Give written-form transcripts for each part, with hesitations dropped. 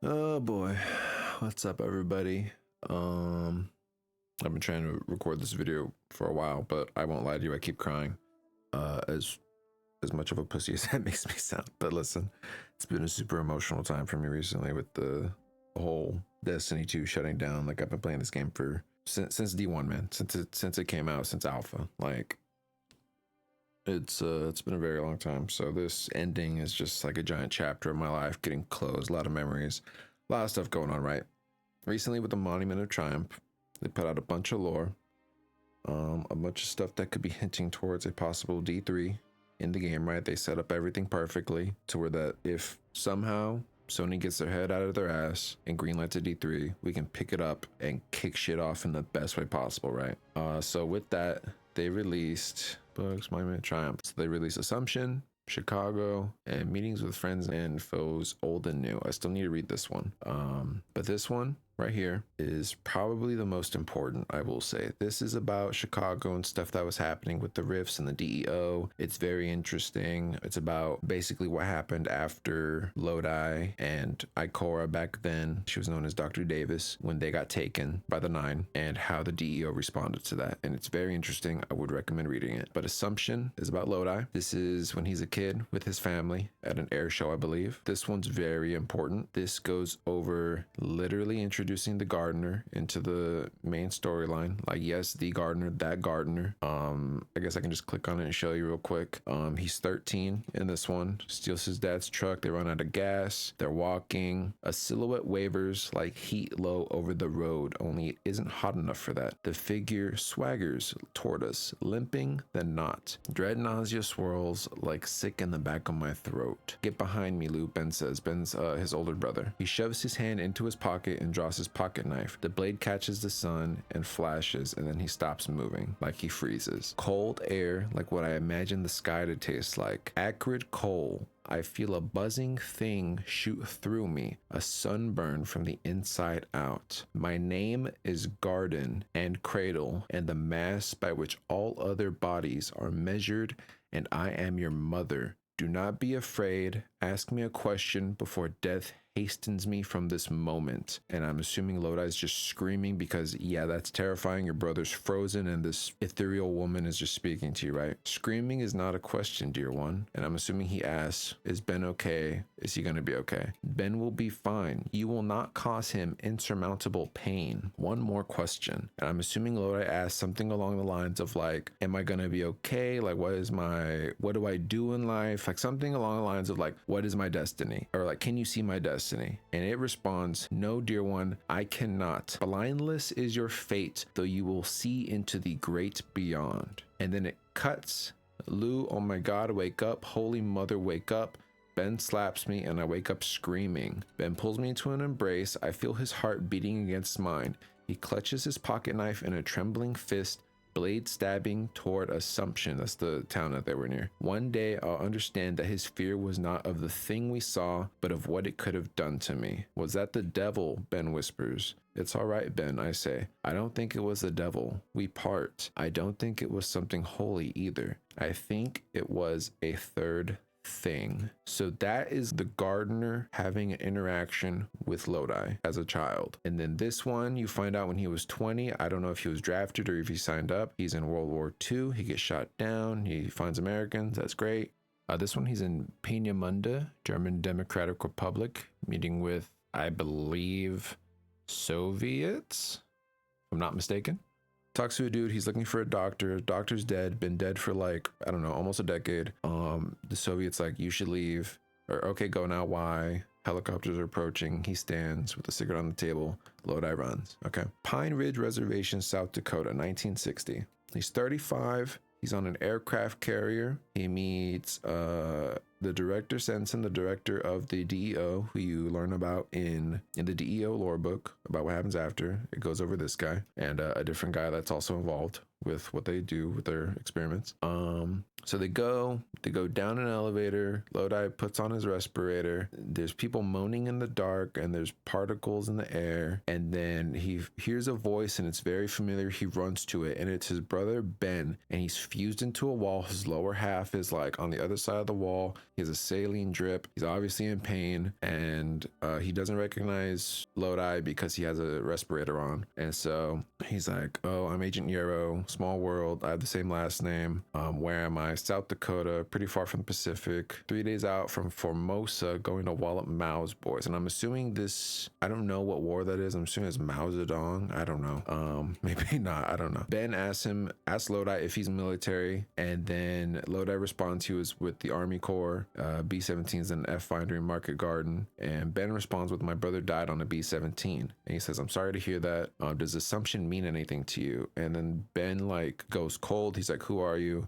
Oh boy, what's up, everybody? I've been trying to record this video for a while, but I won't lie to you, I keep crying. As much of a pussy as that makes me sound. But listen, it's been a super emotional time for me recently with the whole Destiny 2 shutting down. Like, I've been playing this game for since D1, man. Since it came out, since Alpha. Like, it's been a very long time. So this ending is just like a giant chapter of my life getting closed. A lot of memories, a lot of stuff going on, right? Recently with the Monument of Triumph, they put out a bunch of lore, a bunch of stuff that could be hinting towards a possible D3 in the game, right? They set up everything perfectly to where that if somehow Sony gets their head out of their ass and greenlights a D3, we can pick it up and kick shit off in the best way possible, right? So with that, they released books, Monument of Triumph. So they released Assumption, Chicago, and Meetings with Friends and Foes, Old and New. I still need to read this one. But this one right here is probably the most important, I will say. This is about Chicago and stuff that was happening with the rifts and the DEO. It's very interesting. It's about basically what happened after Lodi and Ikora back then. She was known as Dr. Davis when they got taken by the Nine, and how the DEO responded to that. And it's very interesting. I would recommend reading it. But Assumption is about Lodi. This is when he's a kid with his family at an air show, I believe. This one's very important. This goes over literally introducing the gardener into the main storyline. Like, yes, the gardener, that gardener. I guess I can just click on it and show you real quick. He's 13 in this one. Steals his dad's truck. They run out of gas. They're walking. A silhouette wavers like heat low over the road, only it isn't hot enough for that. The figure swaggers toward us, limping then not. Dread nausea swirls like sick in the back of my throat. Get behind me, Lou, Ben says. Ben's his older brother. He shoves his hand into his pocket and draws his pocket knife. The blade catches the sun and flashes, and then he stops moving, like he freezes. Cold air, like what I imagine the sky to taste like. Acrid coal. I feel a buzzing thing shoot through me, a sunburn from the inside out. My name is Garden and Cradle, and the mass by which all other bodies are measured, and I am your mother. Do not be afraid. Ask me a question before death hastens me from this moment. And I'm assuming Lodi's just screaming because, yeah, that's terrifying. Your brother's frozen and this ethereal woman is just speaking to you, right? Screaming is not a question, dear one. And I'm assuming he asks, is Ben okay? Is he gonna be okay? Ben will be fine. You will not cause him insurmountable pain. One more question. And I'm assuming Lodi asks something along the lines of like, am I gonna be okay? Like, what do I do in life? Like something along the lines of like, what is my destiny? Or like, can you see my destiny? And it responds, no, dear one, I cannot. Blindless is your fate, though you will see into the great beyond. And then it cuts. Lou, oh my God, wake up. Holy mother, wake up. Ben slaps me and I wake up screaming. Ben pulls me into an embrace. I feel his heart beating against mine. He clutches his pocket knife in a trembling fist, blade stabbing toward Assumption. That's the town that they were near. One day I'll understand that his fear was not of the thing we saw, but of what it could have done to me. Was that the devil? Ben whispers. It's all right, Ben, I say. I don't think it was the devil. We part. I don't think it was something holy either. I think it was a third thing. So that is the gardener having an interaction with Lodi as a child. And then this one you find out when he was 20. I don't know if he was drafted or if he signed up. He's in World War II. He gets shot down. He finds Americans. That's great. This one he's in Peenemünde, German Democratic Republic, meeting with, I believe, Soviets, if I'm not mistaken. Talks to a dude, he's looking for a doctor. Doctor's dead, been dead for like, I don't know, almost a decade. The Soviets like, you should leave. Or, okay, go now, why? Helicopters are approaching. He stands with a cigarette on the table. Lodi runs, okay. Pine Ridge Reservation, South Dakota, 1960. He's 35. He's on an aircraft carrier. He meets the director, sends him the director of the DEO, who you learn about in the DEO lore book about what happens after. It goes over this guy and a different guy that's also involved. with what they do with their experiments. So they go down an elevator. Lodi puts on his respirator. There's people moaning in the dark, and there's particles in the air. And then he hears a voice, and it's very familiar. He runs to it, and it's his brother Ben, and he's fused into a wall. His lower half is like on the other side of the wall. He has a saline drip. He's obviously in pain, and he doesn't recognize Lodi because he has a respirator on. And so he's like, "Oh, I'm Agent Yarrow, small world. I have the same last name. Where am I? South Dakota, pretty far from the Pacific. 3 days out from Formosa, going to wallop Mao's boys." And I'm assuming this, I don't know what war that is. I'm assuming it's Mao Zedong. I don't know. Maybe not. I don't know. Ben asks Lodi if he's military, and then Lodi responds he was with the Army Corps, B-17s and F-Finder in Market Garden. And Ben responds with, "My brother died on a B-17. And he says, "I'm sorry to hear that. Does assumption mean anything to you?" And then Ben like goes cold. He's like, "Who are you?"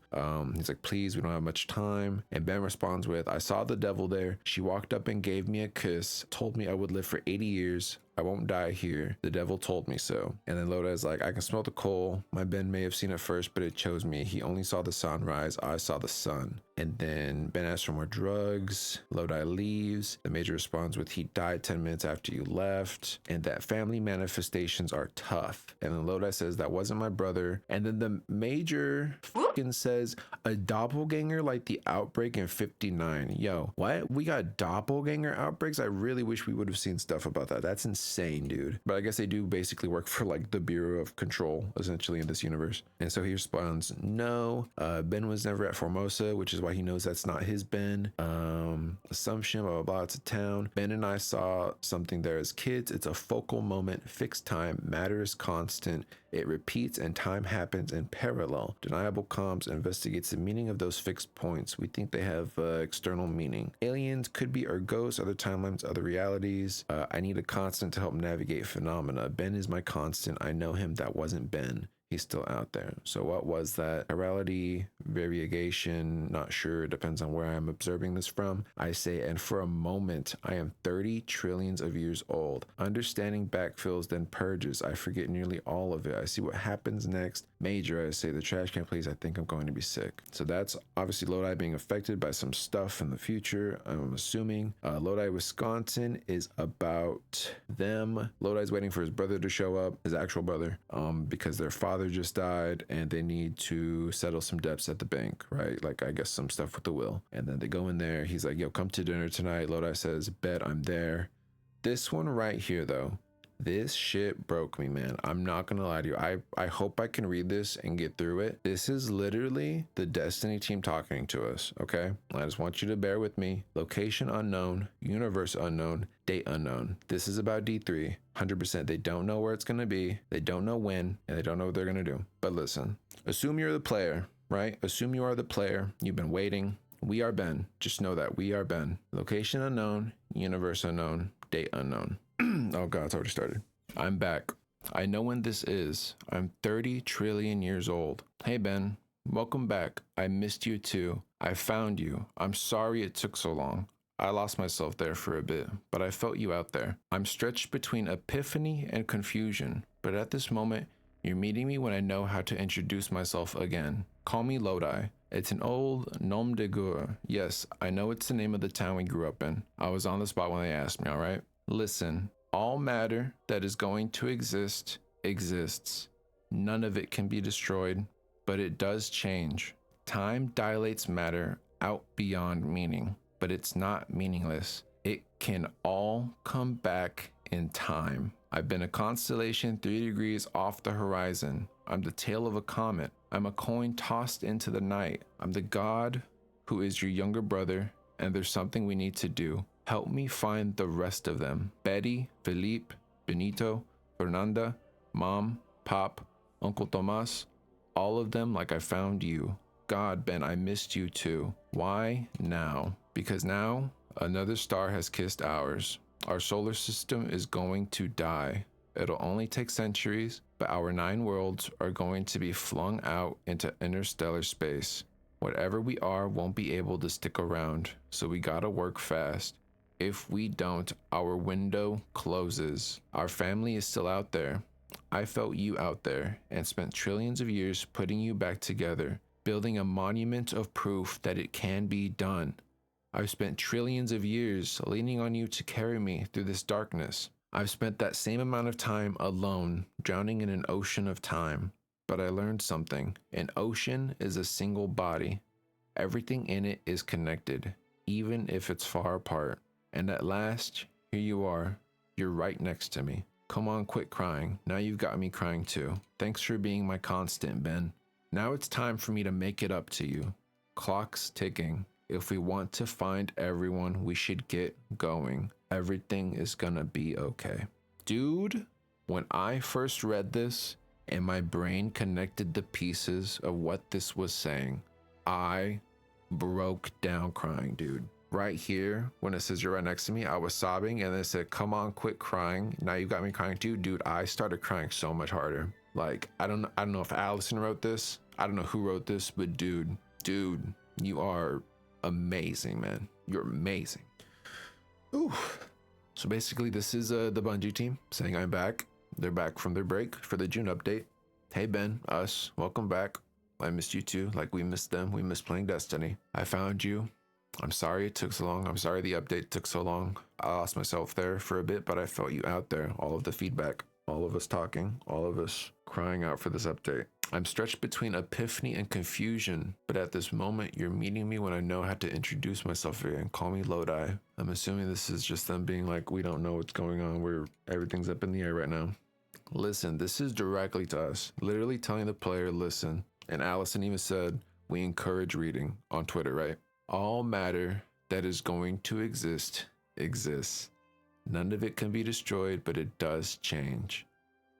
He's like, "Please, we don't have much time." And Ben responds with, "I saw the devil there. She walked up and gave me a kiss, told me I would live for 80 years. I won't die here. The devil told me so." And then Lodi is like, "I can smell the coal. My Ben may have seen it first, but it chose me. He only saw the sunrise. I saw the sun." And then Ben asks for more drugs. Lodi leaves. The Major responds with, "He died 10 minutes after you left, and that family manifestations are tough." And then Lodi says, "That wasn't my brother." And then the Major fucking says, "A doppelganger like the outbreak in 59. Yo, what? We got doppelganger outbreaks? I really wish we would have seen stuff about that. That's insane, dude. But I guess they do basically work for like the Bureau of Control, essentially, in this universe." And so he responds, "No, Ben was never at Formosa, which is why he knows that's not his Ben. Assumption, blah, blah, blah. It's a town. Ben and I saw something there as kids. It's a focal moment, fixed time, matter is constant. It repeats and time happens in parallel. Deniable comms investigates the meaning of those fixed points. We think they have external meaning. Aliens could be our ghosts, other timelines, other realities. I need a constant to help navigate phenomena. Ben is my constant. I know him. That wasn't Ben. He's still out there." So what was that? Chirality, variegation, not sure. Depends on where I'm observing this from. I say, and for a moment, I am 30 trillions of years old. Understanding backfills, then purges. I forget nearly all of it. I see what happens next. Major, I say, the trash can, please. I think I'm going to be sick. So that's obviously Lodi being affected by some stuff in the future, I'm assuming. Lodi, Wisconsin is about them. Lodi's waiting for his brother to show up, his actual brother, because their father just died and they need to settle some debts at the bank, right? Like, I guess some stuff with the will. And then they go in there. He's like, "Yo, come to dinner tonight." Lodi says, "Bet, I'm there." This one right here, though, this shit broke me, man. I'm not gonna lie to you. I hope I can read this and get through it. This is literally the Destiny team talking to us, okay? I just want you to bear with me. Location unknown, universe unknown, date unknown. This is about D3, 100%. They don't know where it's gonna be. They don't know when, and they don't know what they're gonna do. But listen, assume you're the player, right? Assume you are the player. You've been waiting. We are Ben. Just know that we are Ben. Location unknown, universe unknown, date unknown. Oh God, it's already started. I'm back. I know when this is. I'm 30 trillion years old. Hey Ben, welcome back. I missed you too. I found you. I'm sorry it took so long. I lost myself there for a bit, but I felt you out there. I'm stretched between epiphany and confusion, but at this moment, you're meeting me when I know how to introduce myself again. Call me Lodi. It's an old nom de guerre. Yes, I know it's the name of the town we grew up in. I was on the spot when they asked me, all right? Listen, all matter that is going to exist, exists. None of it can be destroyed, but it does change. Time dilates matter out beyond meaning, but it's not meaningless. It can all come back in time. I've been a constellation 3 degrees off the horizon. I'm the tail of a comet. I'm a coin tossed into the night. I'm the god who is your younger brother, and there's something we need to do. Help me find the rest of them. Betty, Philippe, Benito, Fernanda, Mom, Pop, Uncle Tomas, all of them like I found you. God, Ben, I missed you too. Why now? Because now another star has kissed ours. Our solar system is going to die. It'll only take centuries, but our 9 worlds are going to be flung out into interstellar space. Whatever we are won't be able to stick around, so we gotta work fast. If we don't, our window closes. Our family is still out there. I felt you out there and spent trillions of years putting you back together, building a monument of proof that it can be done. I've spent trillions of years leaning on you to carry me through this darkness. I've spent that same amount of time alone, drowning in an ocean of time. But I learned something. An ocean is a single body. Everything in it is connected, even if it's far apart. And at last, here you are. You're right next to me. Come on, quit crying. Now you've got me crying too. Thanks for being my constant, Ben. Now it's time for me to make it up to you. Clock's ticking. If we want to find everyone, we should get going. Everything is gonna be okay. Dude, when I first read this and my brain connected the pieces of what this was saying, I broke down crying, dude. Right here, when it says you're right next to me, I was sobbing, and then it said, come on, quit crying. Now you got me crying too. Dude, I started crying so much harder. Like, I don't know if Allison wrote this. I don't know who wrote this, but dude, you are amazing, man. You're amazing. Ooh. So basically, this is the Bungie team saying I'm back. They're back from their break for the June update. Hey, Ben, us, welcome back. I missed you too, like we missed them. We missed playing Destiny. I found you. I'm sorry it took so long. I'm sorry the update took so long. I lost myself there for a bit, but I felt you out there. All of the feedback, all of us talking, all of us crying out for this update. I'm stretched between epiphany and confusion, but at this moment, you're meeting me when I know how to introduce myself again. Call me Lodi. I'm assuming this is just them being like, we don't know what's going on. Everything's up in the air right now. Listen, this is directly to us. Literally telling the player, listen. And Allison even said, we encourage reading on Twitter, right? All matter that is going to exist exists. None of it can be destroyed, but it does change.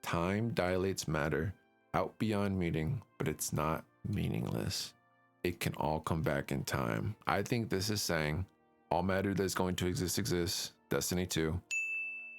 Time dilates matter out beyond meaning, but it's not meaningless. It can all come back in time. I think this is saying all matter that's going to exist exists. Destiny 2.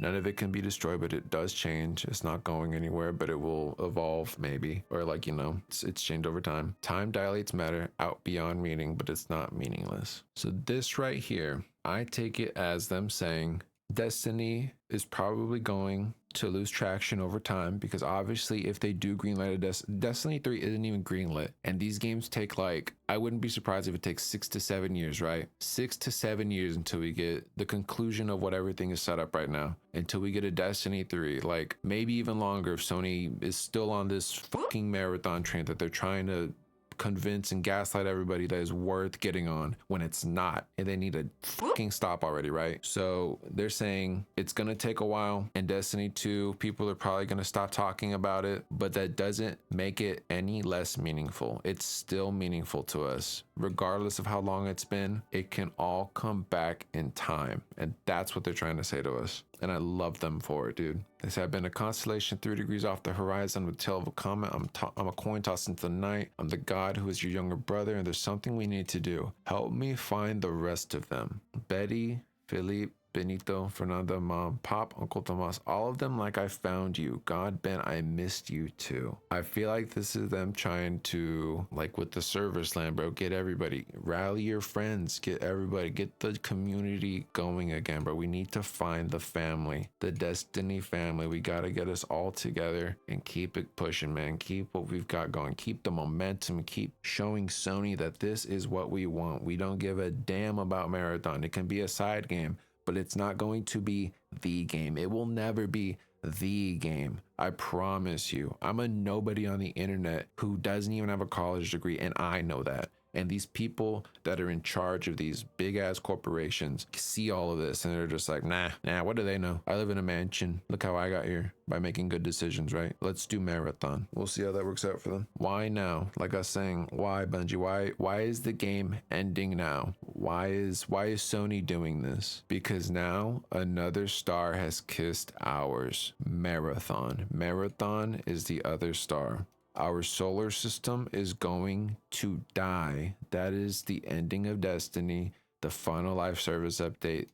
None of it can be destroyed, but it does change. It's not going anywhere, but it will evolve maybe. Or like, you know, it's changed over time. Time dilates matter out beyond meaning, but it's not meaningless. So this right here, I take it as them saying Destiny is probably going to lose traction over time, because obviously if they do greenlight a Destiny 3 isn't even greenlit, and these games take, like, I wouldn't be surprised if it takes 6 to 7 years, right? 6 to 7 years until we get the conclusion of what everything is set up right now, until we get a Destiny 3, like maybe even longer if Sony is still on this fucking marathon train that they're trying to convince and gaslight everybody that is worth getting on when it's not, and they need to fucking stop already, right? So they're saying it's gonna take a while, and Destiny 2, people are probably gonna stop talking about it, but that doesn't make it any less meaningful. It's still meaningful to us regardless of how long it's been. It can all come back in time, and that's what they're trying to say to us, and I love them for it, dude. They say, I've been a constellation 3 degrees off the horizon with the tail of a comet. I'm a coin tossed into the night. I'm the god who is your younger brother, and there's something we need to do. Help me find the rest of them. Betty, Philippe, Benito, Fernanda, Mom, Pop, Uncle Tomas, all of them like I found you. God, Ben, I missed you too. I feel like this is them trying to, like with the server slam, bro, get everybody, rally your friends, get everybody, get the community going again, bro. We need to find the family, the Destiny family. We got to get us all together and keep it pushing, man. Keep what we've got going. Keep the momentum. Keep showing Sony that this is what we want. We don't give a damn about Marathon. It can be a side game, but it's not going to be the game. It will never be the game. I promise you. I'm a nobody on the internet who doesn't even have a college degree, and I know that. And these people that are in charge of these big ass corporations see all of this, and they're just like, nah, what do they know? I live in a mansion. Look how I got here, by making good decisions, right? Let's do Marathon. We'll see how that works out for them. Why now? Like I was saying, why, Bungie? Why is the game ending now? Why is Sony doing this? Because now another star has kissed ours. Marathon. Marathon is the other star. Our solar system is going to die. That is the ending of Destiny, the final life service update.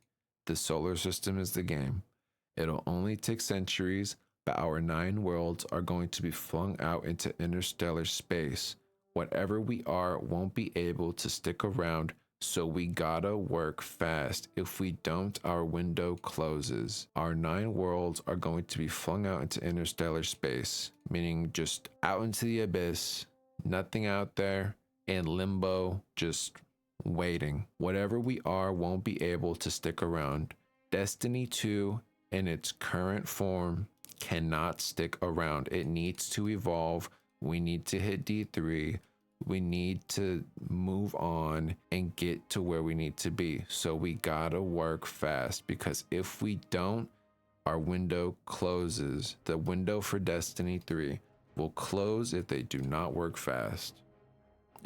The solar system is the game. It'll only take centuries, but our 9 worlds are going to be flung out into interstellar space. Whatever we are won't be able to stick around, So we gotta work fast. If we don't, our window closes. Our 9 worlds are going to be flung out into interstellar space, meaning just out into the abyss, nothing out there, in limbo, just waiting. Whatever we are won't be able to stick around. Destiny 2 in its current form cannot stick around. It needs to evolve. We need to hit D3. We need to move on and get to where we need to be. So we gotta work fast, because if we don't, our window closes. The window for Destiny 3 will close if they do not work fast.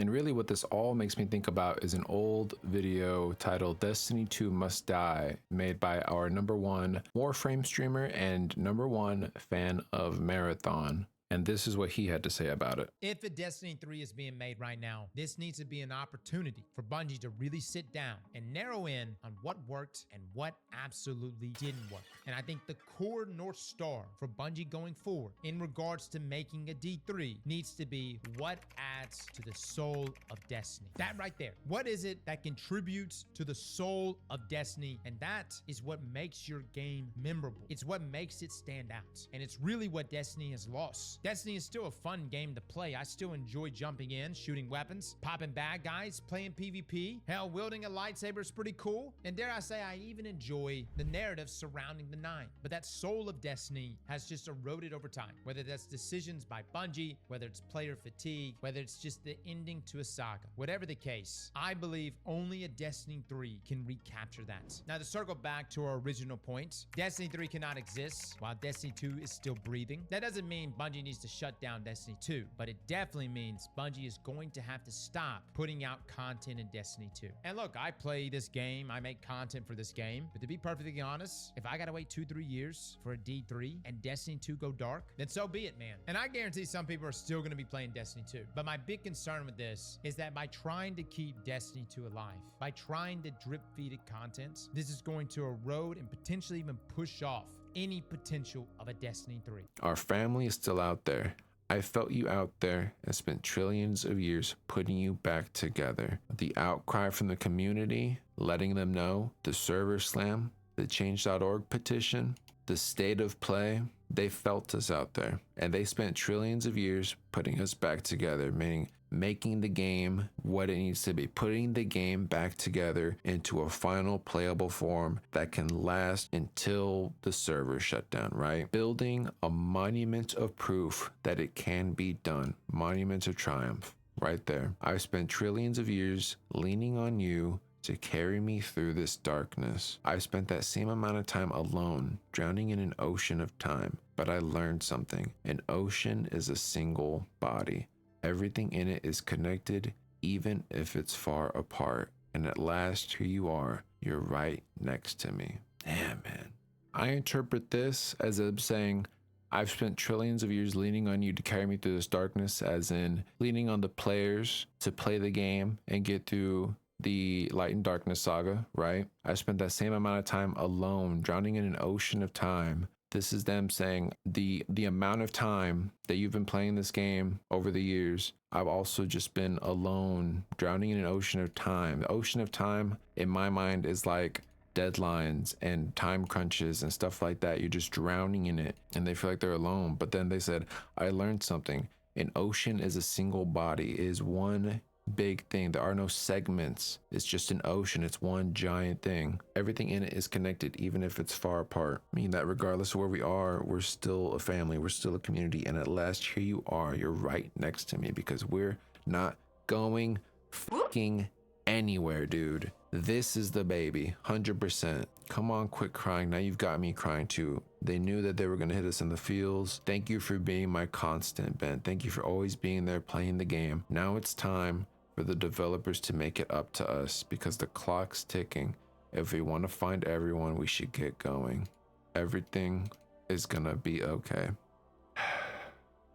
And really what this all makes me think about is an old video titled Destiny 2 Must Die, made by our #1 Warframe streamer and #1 fan of Marathon. And this is what he had to say about it. If a Destiny 3 is being made right now, this needs to be an opportunity for Bungie to really sit down and narrow in on what worked and what absolutely didn't work. And I think the core North Star for Bungie going forward in regards to making a D3 needs to be what adds to the soul of Destiny. That right there. What is it that contributes to the soul of Destiny? And that is what makes your game memorable. It's what makes it stand out. And it's really what Destiny has lost. Destiny is still a fun game to play. I still enjoy jumping in, shooting weapons, popping bad guys, playing PvP. Hell, wielding a lightsaber is pretty cool. And dare I say, I even enjoy the narrative surrounding the 9. But that soul of Destiny has just eroded over time. Whether that's decisions by Bungie, whether it's player fatigue, whether it's just the ending to a saga. Whatever the case, I believe only a Destiny 3 can recapture that. Now, to circle back to our original point, Destiny 3 cannot exist while Destiny 2 is still breathing. That doesn't mean Bungie needs to shut down Destiny 2, but it definitely means Bungie is going to have to stop putting out content in Destiny 2. And look, I play this game, I make content for this game, but to be perfectly honest, if I gotta wait 2-3 years for a D3 and Destiny 2 go dark, then so be it, man. And I guarantee some people are still gonna be playing Destiny 2. But my big concern with this is that by trying to keep Destiny 2 alive, by trying to drip feed it content, this is going to erode and potentially even push off any potential of a Destiny 3. Our family is still out there. I felt you out there and spent trillions of years putting you back together. The outcry from the community, letting them know, the server slam, the change.org petition, the state of play, they felt us out there. And they spent trillions of years putting us back together, meaning making the game what it needs to be, putting the game back together into a final playable form that can last until the server shut down, right? Building a monument of proof that it can be done. Monument of triumph, right there. I've spent trillions of years leaning on you to carry me through this darkness. I've spent that same amount of time alone, drowning in an ocean of time, but I learned something. An ocean is a single body. Everything in it is connected, even if it's far apart. And at last, here you are. You're right next to me. Damn, man. I interpret this as I'm saying, I've spent trillions of years leaning on you to carry me through this darkness, as in leaning on the players to play the game and get through the Light and Darkness saga, right? I spent that same amount of time alone, drowning in an ocean of time. This is them saying the amount of time that you've been playing this game over the years, I've also just been alone, drowning in an ocean of time. The ocean of time, in my mind, is like deadlines and time crunches and stuff like that. You're just drowning in it and they feel like they're alone. But then they said, I learned something. An ocean is a single body, it is one big thing. There are no segments. It's just an ocean. It's one giant thing. Everything in it is connected, even if it's far apart. Meaning that regardless of where we are, we're still a family. We're still a community. And at last, here you are. You're right next to me because we're not going fucking anywhere, dude. This is the baby, 100%. Come on, quit crying. Now you've got me crying too. They knew that they were going to hit us in the fields. Thank you for being my constant, Ben. Thank you for always being there playing the game. Now it's time for the developers to make it up to us because the clock's ticking. If we want to find everyone, we should get going. Everything is gonna be okay.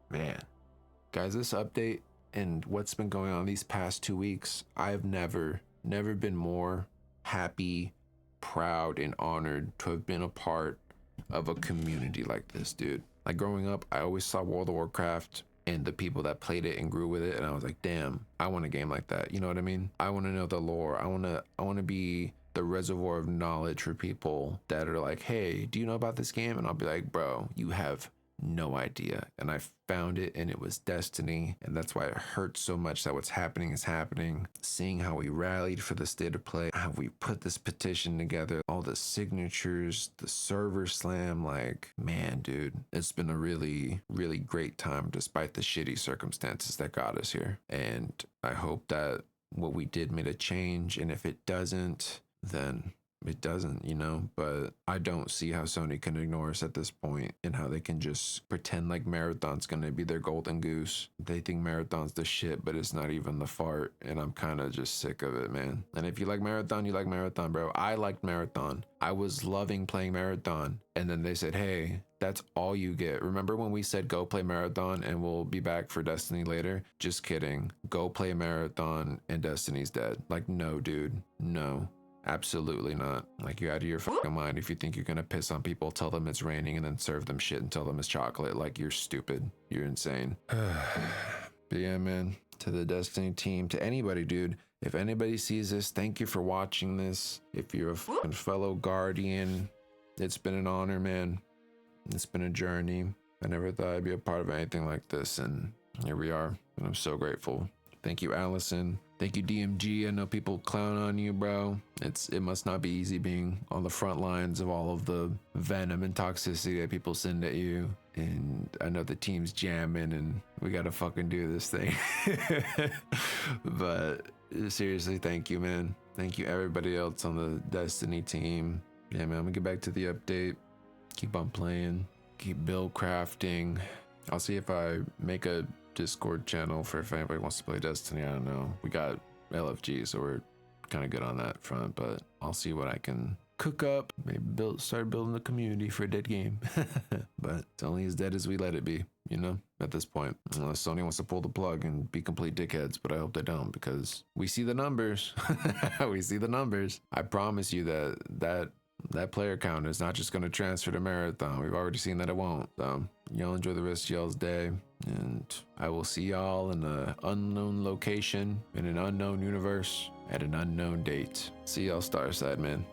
Man, guys, this update and what's been going on these past 2 weeks, I've never been more happy, proud, and honored to have been a part of a community like this, dude. Like growing up, I always saw World of Warcraft and the people that played it and grew with it. And I was like, damn, I want a game like that. You know what I mean? I want to know the lore. I want to be the reservoir of knowledge for people that are like, hey, do you know about this game? And I'll be like, bro, you have no idea. And I found it, and it was Destiny. And that's why it hurts so much that what's happening is happening. Seeing how we rallied for the state of play, how we put this petition together, all the signatures, the server slam, like, man, dude, it's been a really, really great time despite the shitty circumstances that got us here. And I hope that what we did made a change. And if it doesn't, then it doesn't, you know. But I don't see how Sony can ignore us at this point, and how they can just pretend like Marathon's gonna be their golden goose. They think Marathon's the shit, but it's not even the fart, and I'm kind of just sick of it, man. And if you like Marathon, you like Marathon, bro. I liked Marathon. I was loving playing Marathon, and then they said, hey, that's all you get. Remember when we said go play Marathon and we'll be back for Destiny later? Just kidding. Go play Marathon and Destiny's dead. Like, no, dude, no. Absolutely not. Like, you're out of your fucking mind if you think you're gonna piss on people, tell them it's raining, and then serve them shit and tell them it's chocolate. Like, you're stupid. You're insane. But yeah, man, to the Destiny team, to anybody, dude, if anybody sees this, thank you for watching this. If you're a fucking fellow Guardian, it's been an honor, man. It's been a journey. I never thought I'd be a part of anything like this, and here we are, and I'm so grateful. Thank you, Allison. Thank you, DMG. I know people clown on you, bro. It must not be easy being on the front lines of all of the venom and toxicity that people send at you. And I know the team's jamming, and we gotta fucking do this thing. But seriously, thank you, man. Thank you, everybody else on the Destiny team. Yeah, man, I'm gonna get back to the update. Keep on playing. Keep build crafting. I'll see if I make a Discord channel for if anybody wants to play Destiny. I don't know. We got LFG, so we're kind of good on that front, but I'll see what I can cook up. Maybe start building a community for a dead game. But it's only as dead as we let it be, you know, at this point. Unless Sony wants to pull the plug and be complete dickheads, but I hope they don't, because we see the numbers. We see the numbers. I promise you that player count is not just going to transfer to Marathon. We've already seen that it won't. So y'all enjoy the rest of y'all's day, and I will see y'all in an unknown location in an unknown universe at an unknown date. See y'all Starside, man.